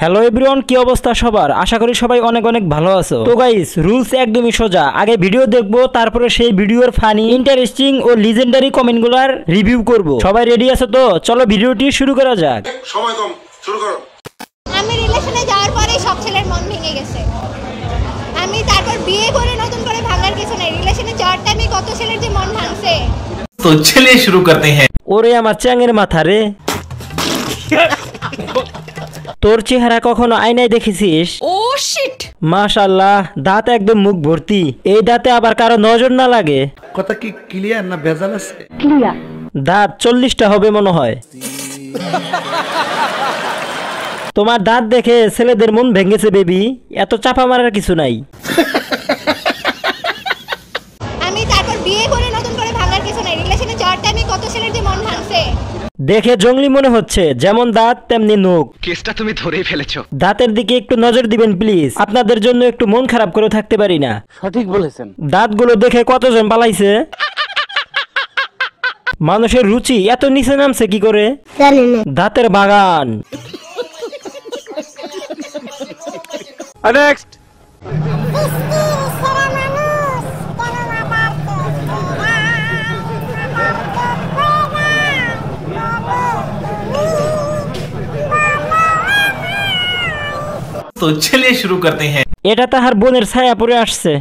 Hello everyone, কি অবস্থা সবার? আশা করি সবাই অনেক অনেক ভালো আছো। তো গাইস, রুলস একদমই সোজা। আগে ভিডিও দেখবো, তারপরে সেই ভিডিওর ফানি, ইন্টারেস্টিং ও লিজেন্ডারি কমেন্টগুলোর রিভিউ করব। সবাই রেডি আছো তো? চলো ভিডিওটি শুরু করা যাক। সময় কম, শুরু করো। আমি রিলেশনে যাওয়ার পরে সব ছেলের মন ভেঙে গেছে। আমি তারপর বিয়ে করে নতুন করে ভাঙার কিছু নাই। রিলেশনে যাওয়ার টাইমে কত ছেলের যে মন ভাঙছে। তো চলিए शुरू करते हैं। ওরে আমার চ্যাঙের মাথা রে, তোর চেহারা কখনো আয়নায় দেখেছিস? ও শিট, মাশাআল্লাহ, দাঁত একদম মুখ ভর্তি। এই দাঁতে আবার কারো নজর না লাগে। কথা কি ক্লিয়ার না ভেজাল আছে? ক্লিয়ার। দাঁত 40টা হবে মনে হয়। তোমার দাঁত দেখে ছেলেদের মন ভেঙেছে বেবি, এত চাপা মারার কিছু নাই। আমি তারপর বিয়ে করে নতুন করে ভাঙার কিছু নাই। রিলেশনে যাওয়ার টাইমে কত ছেলের যে মন ভাঙছে। দেখে জঙ্গলি মনে হচ্ছে, যেমন দাঁত তেমনি নখ। কেসটা তুমি ধরেই ফেলেছো। দাঁতের দিকে একটু নজর দিবেন প্লিজ, আপনাদের জন্য একটু মন খারাপ করে থাকতে পারি না। সঠিক বলেছেন। দাঁতগুলো দেখে কতজন পালাইছে। মানুষের রুচি এত নিচে নামছে কি করে? দাঁতের বাগান। নেক্সট। তো চলিए शुरू करते हैं। এটা তাহার বোনের ছায়া পড়ে আসছে।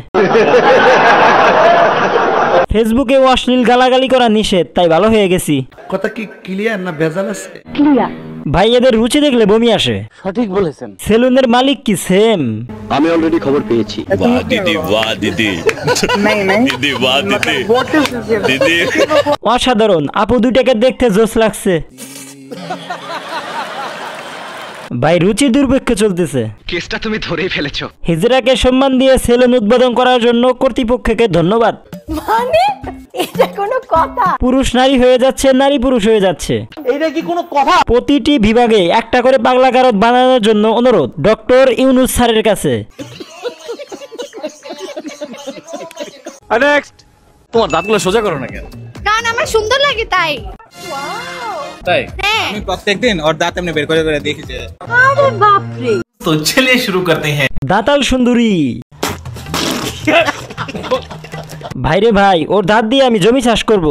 ফেসবুকে অশ্লীল গালাগালি করা নিষেধ, তাই ভালো হয়ে গেছি। কথা কি ক্লিয়ার না ভেজাল আছে? ক্লিয়ার। ভাই, এদের রুচি দেখলে বমি আসে। সঠিক বলেছেন। সেলুনের মালিক কি সেম? আমি অলরেডি খবর পেয়েছি। वाह दीदी, वाह दीदी, दीदी वाह दीदी, दीदी। অসাধারণ, আপু দুইটাকে দেখতে জোশ লাগছে। ভাই, রুচি দুর্ভিক্ষ চলতেছে। কেসটা তুমি ধরেই ফেলেছো। হিজরাকে সম্মান দিয়ে সেলুন উদ্বোধন করার জন্য কর্তৃপক্ষকে ধন্যবাদ। মানে এটা কোনো কথা? পুরুষ নারী হয়ে যাচ্ছে, নারী পুরুষ হয়ে যাচ্ছে। এইটা কি কোনো কথা? প্রতিটি বিভাগে একটা করে পাগলা গারদ বানানোর জন্য অনুরোধ ডক্টর ইউনুস স্যারের কাছে। নেক্সট। তোমার দাঁতগুলো সোজা করো না কেন? কারণ আমার সুন্দর লাগে তাই। তাই হ্যাঁ। আমি প্রত্যেকদিন ওর দাঁত এমনি বের করে করে দেখি যে। আরে বাপ রে। তো চলিए शुरू करते हैं। দাঁতাল সুন্দরী। ভাইরে ভাই, ওর দাঁত দিয়ে আমি জমি চাষ করব।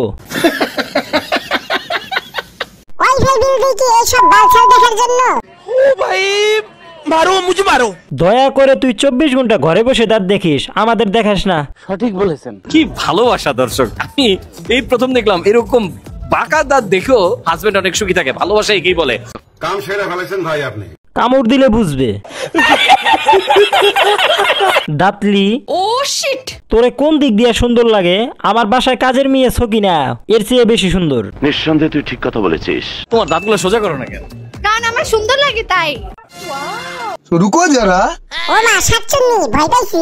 দয়া করে তুই 24 ঘন্টা ঘরে বসে দাঁত দেখিস, আমাদের দেখাস না। সঠিক বলেছেন। কি ভালোবাসা দর্শক, আমি এই প্রথম দেখলাম এরকম বাঁকা দাঁত দেখেও হাজবেন্ড অনেক সুখী থাকে। ভালোবাসা একেই বলে। কাম সেরে ফেলেছেন ভাই আপনি। কামড় দিলে বুঝবে। দাঁতলি। ও শিট। তোরে কোন দিক দিয়ে সুন্দর লাগে? আমার বাসায় কাজের মেয়ে সকিনা এর চেয়ে বেশি সুন্দর। নিঃসন্দেহে তুই ঠিক কথা বলেছিস। তোমার দাঁতগুলো সোজা করো না কেন? কারণ আমার সুন্দর লাগে তাই। রুকো যারা। ও মা, শাকচুন্নি, ভয় পাইছি।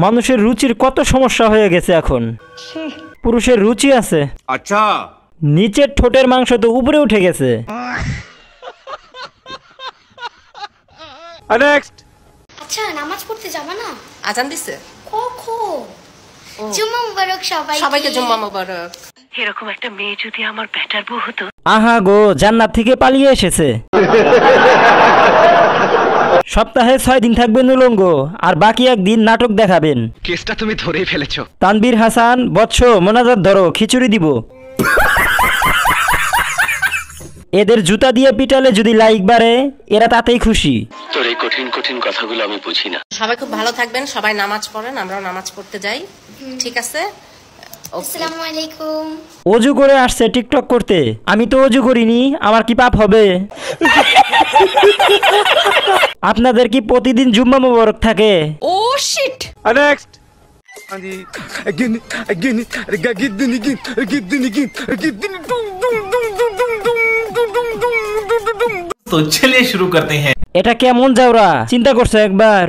মানুষের রুচির কত সমস্যা হয়ে গেছে এখন। পুরুষের রুচি আছে, আচ্ছা, নিচের ঠোঁটের মাংস তো উপরে উঠে গেছে। নেক্সট। আচ্ছা, নামাজ পড়তে যাবা না? আজান দিছে কখন? জুম্মা মুবারক সবাইকে জুম্মা মুবারক। এরকম একটা মেয়ে যদি আমার বেটার বউ হতো। আহা গো, জান্নাত থেকে পালিয়ে এসেছে। সপ্তাহে 6 দিন থাকবেন উলঙ্গ, আর বাকি একদিন নাটক দেখাবেন। কেসটা তুমি ধরেই ফেলেছো। তানবীর হাসান, বৎস মোনাজাত ধরো, খিচুড়ি দিব। এদের জুতা দিয়ে পিটালে যদি লাইক বাড়ে, এরা তাতেই খুশি। তোর এই কঠিন কঠিন কথাগুলো আমি বুঝি না। সবাই খুব ভালো থাকবেন, সবাই নামাজ পড়েন, আমরাও নামাজ পড়তে যাই। ঠিক আছে, আসসালামু আলাইকুম। অজু করে আসছে টিকটক করতে। আমি তো অজু করিনি, আমার কি পাপ হবে? আপনাদের কি প্রতিদিন জুম্মা মোবারক থাকে? ও শিট। নেক্সট। তো চলিए शुरू करते हैं। এটা কেমন যাওরা, চিন্তা করছো একবার?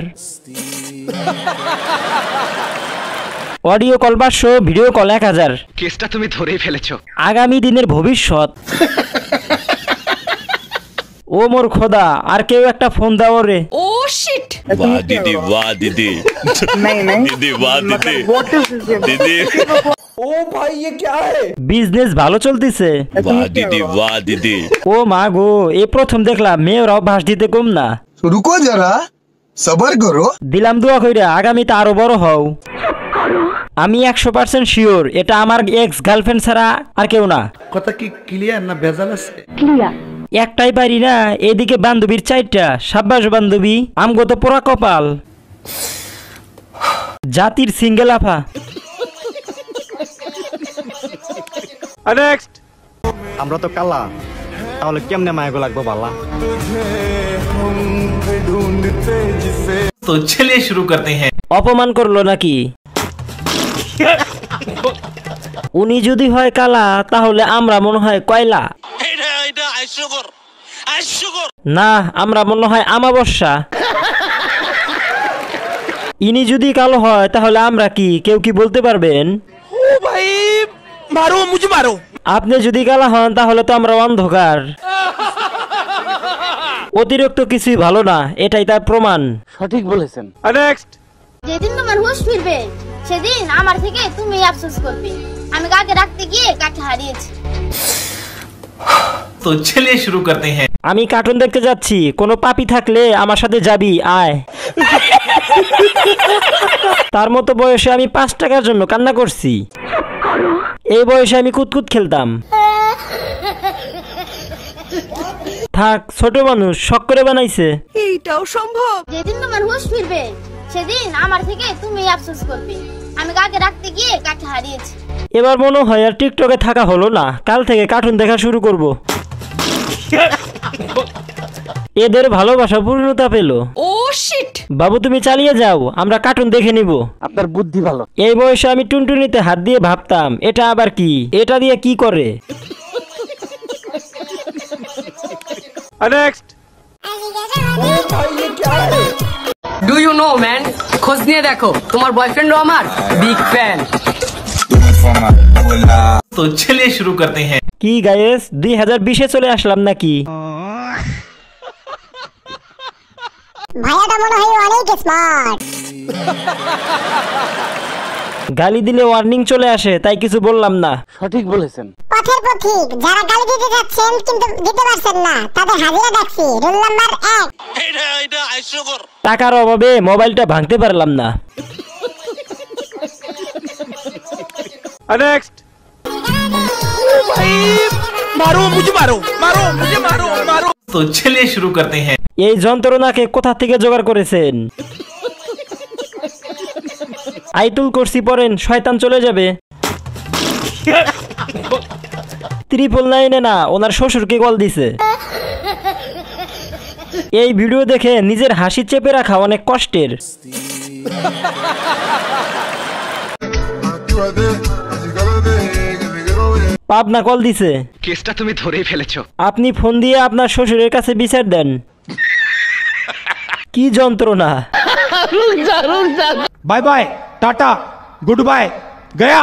Audio call 500, video call 1000। কেসটা তুমি ধরেই ফেলেছো। আগামী দিনের ভবিষ্যৎ। ও মোর খোদা, আর কেউ একটা ফোন দাও রে। ও শিট। वाह दीदी वाह दीदी दीदी वाह दीदी दीदी বিজনেস ভালো চলতেছে। वाह दीदी वाह दीदी ও মা গো, এই প্রথম দেখলাম মেয়েরাও বাস দিতে কম না। रुको जरा सबर करो। দিলাম দোয়া কইরা আগামীতে আরো বড় হও। আমি 100% শিওর এটা আমার এক্স গার্লফ্রেন্ড ছাড়া আর কেউ না। কথা কি ক্লিয়ার না ভেজাল আছে? একটাই পারি না, এদিকে বান্ধবীর 4টা। সাব্বাস বান্ধবী, আমগো তো পোড়া কপাল। জাতির সিঙ্গেল আফা। নেক্সট। আমরা তো কালা, তাহলে কেমনে মায়াগো লাগবো বালা? तो चलिए शुरू करते हैं। অপমান করলো নাকি? উনি যদি হয় কালা তাহলে আমরা মনে হয় কয়লা। না, আমরা মনে হয় আমাবস্যা। ইনি যদি কালো হয় তাহলে আমরা কি? কেউ কি বলতে পারবেন? ও ভাই মারো, মুঝে মারো। আপনি যদি কালা হন তাহলে তো আমরা অন্ধকার। অতিরিক্ত কিছুই ভালো না, এটাই তার প্রমাণ। সঠিক বলেছেন। নেক্সট। যেদিন তোমার হুঁশ ফিরবে সেদিন আমার থেকে তুমি আফসোস করবে। আমি কাকে রাখতে গিয়ে কাকে হারিয়েছি। तो चलिए शुरू करते हैं। আমি কার্টুন দেখতে যাচ্ছি, কোনো পাপি থাকলে আমার সাথে যাবি, আয়। তার মতো বয়সে আমি 5 টাকার জন্য কান্না করছি। এই বয়সে আমি কুতকুত খেলতাম। থাক, ছোট মানুষ শখ করে বানাইছে। এইটাও সম্ভব। যেদিন তোমার হুঁশ ফিরবে সেদিন আমার থেকে তুমি আফসোস করবে। আমি কাকে রাখতে গিয়ে কাকে হারিয়েছি। এবার মনে হয় আর টিকটকে থাকা হলো না, কাল থেকে কার্টুন দেখা শুরু করব। এদের ভালোবাসা পূর্ণতা পেল। ও শিট। বাবু তুমি চালিয়ে যাও, আমরা কার্টুন দেখে নিব। আপনার বুদ্ধি ভালো। এই বয়সে আমি টুনটুনিতে হাত দিয়ে ভাবতাম এটা আবার কি, এটা দিয়ে কি করে। Next. Do you know man, খোঁজ নিয়ে দেখো, তোমার বয়ফ্রেন্ডও আমার বিগ ফ্যান। तो चलिए शुरू करते हैं। কি গাইস, 2020-এ চলে আসলাম নাকি? ভাইয়াটা মনে হয় অনেক স্মার্ট। গালি দিলে ওয়ার্নিং চলে আসে, তাই কিছু বললাম না। সঠিক বলেছেন। পথের পথিক যারা গালি দিতে যাচ্ছেন কিন্তু দিতে পারছেন না, তাদের হাজিরা ডাকছি। Rule number 1। টাকার অভাবে মোবাইলটা ভাঙতে পারলাম না। নেক্সট। মারো, মুঝে মারো, মারো, মুঝে মারো, মারো। तो चलिए शुरू करते हैं। এই যন্ত্রণাকে কোথা থেকে জোগাড় করেছেন? আইতুল করছি পড়েন, শয়তান চলে যাবে। 999 না, ওনার শ্বশুরকে কল দিছে। এই ভিডিও দেখে নিজের হাসি চেপে রাখা অনেক কষ্টের। পাবনা কল দিছে। কেসটা তুমি ধরেই ফেলেছো। আপনি ফোন দিয়ে আপনার শ্বশুরের কাছে বিচার দেন। কি যন্ত্রণা। Bye bye, tata, good bye, Gaya.